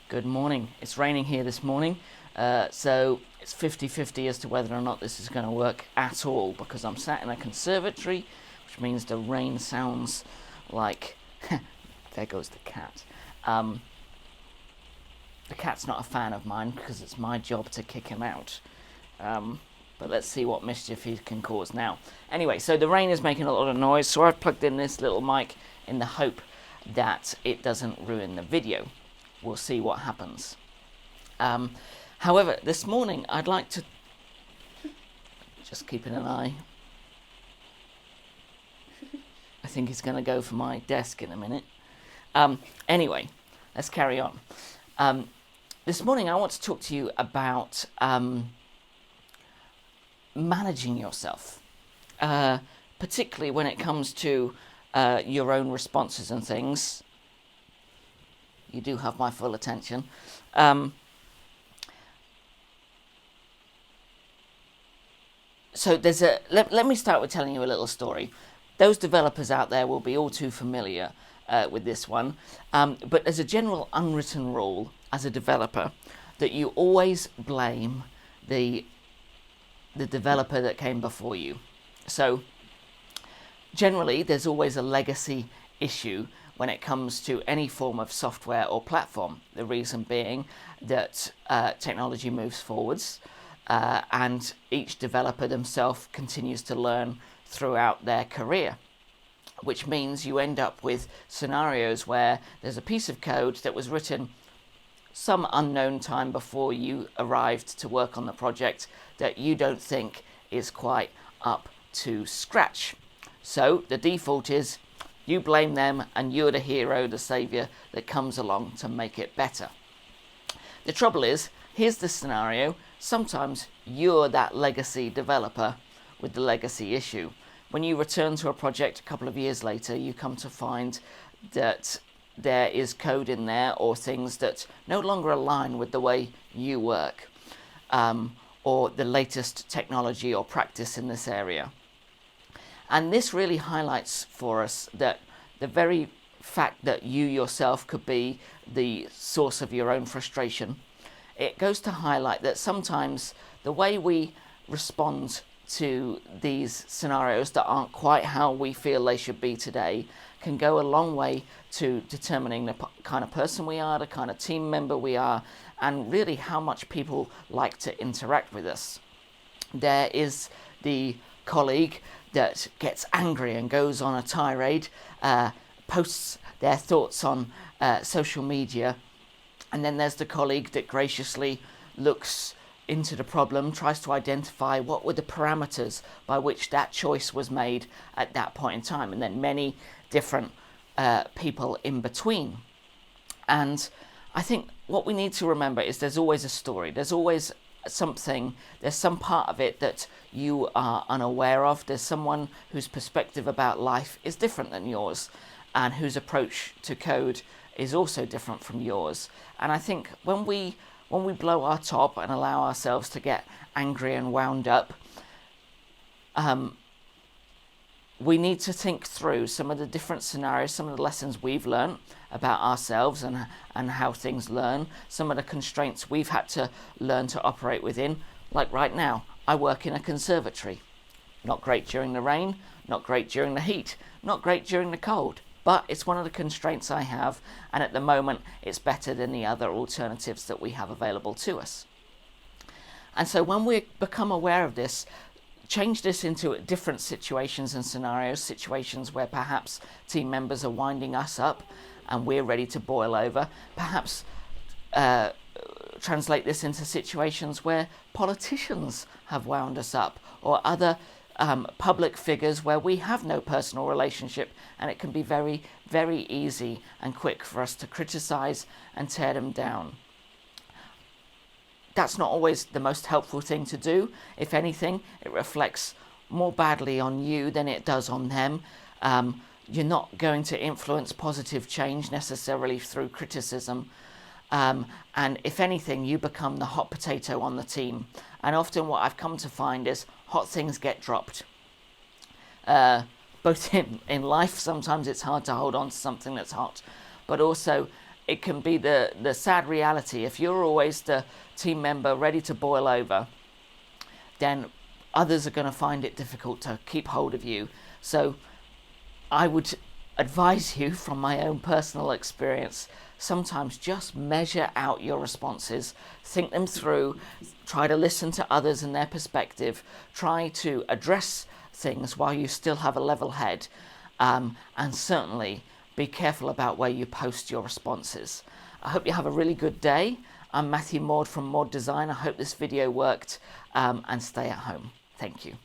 Good morning. It's raining here this morning, so it's 50-50 as to whether or not this is going to work at all, because I'm sat in a conservatory, which means the rain sounds like... there goes the cat. The cat's not a fan of mine because it's my job to kick him out. But let's see what mischief he can cause now. Anyway, so the rain is making a lot of noise, so I've plugged in this little mic in the hope that it doesn't ruin the video. We'll see what happens. However, this morning I'd like to... Just keeping an eye. I think he's going to go for my desk in a minute. Anyway, let's carry on. This morning I want to talk to you about managing yourself, particularly when it comes to your own responses and things. You do have my full attention. So there's a... Let me start with telling you a little story. Those developers out there will be all too familiar with this one. But as a general unwritten rule as a developer, that you always blame the developer that came before you. So generally there's always a legacy issue when it comes to any form of software or platform. The reason being that technology moves forwards and each developer themselves continues to learn throughout their career, which means you end up with scenarios where there's a piece of code that was written some unknown time before you arrived to work on the project that you don't think is quite up to scratch. So the default is you blame them and you're the hero, the saviour that comes along to make it better. The trouble is, here's the scenario, sometimes you're that legacy developer with the legacy issue. When you return to a project a couple of years later, you come to find that there is code in there or things that no longer align with the way you work, or the latest technology or practice in this area. And this really highlights for us that the very fact that you yourself could be the source of your own frustration, it goes to highlight that sometimes the way we respond to these scenarios that aren't quite how we feel they should be today can go a long way to determining the kind of person we are, the kind of team member we are, and really how much people like to interact with us. There is the colleague that gets angry and goes on a tirade, posts their thoughts on social media, and then there's the colleague that graciously looks into the problem, tries to identify what were the parameters by which that choice was made at that point in time, and then many different people in between. And I think what we need to remember is there's always a story, there's always something, there's some part of it that you are unaware of, there's someone whose perspective about life is different than yours and whose approach to code is also different from yours. And I think when we blow our top and allow ourselves to get angry and wound up, we need to think through some of the different scenarios, some of the lessons we've learned about ourselves and how things learn, some of the constraints we've had to learn to operate within. Like right now, I work in a conservatory. Not great during the rain, not great during the heat, not great during the cold, but it's one of the constraints I have, and at the moment it's better than the other alternatives that we have available to us. And so when we become aware of this, change this into different situations and scenarios, situations where perhaps team members are winding us up and we're ready to boil over. Perhaps translate this into situations where politicians have wound us up, or other public figures where we have no personal relationship, and it can be very, very easy and quick for us to criticize and tear them down. That's not always the most helpful thing to do. If anything, it reflects more badly on you than it does on them. You're not going to influence positive change necessarily through criticism. And if anything, you become the hot potato on the team. And often what I've come to find is hot things get dropped. Both in life, sometimes it's hard to hold on to something that's hot, but also it can be the sad reality. If you're always the team member ready to boil over, then others are going to find it difficult to keep hold of you. So I would advise you, from my own personal experience, sometimes just measure out your responses, think them through, try to listen to others and their perspective, try to address things while you still have a level head, and certainly be careful about where you post your responses. I hope you have a really good day. I'm Matthew Maud from Maud Design. I hope this video worked, and stay at home. Thank you.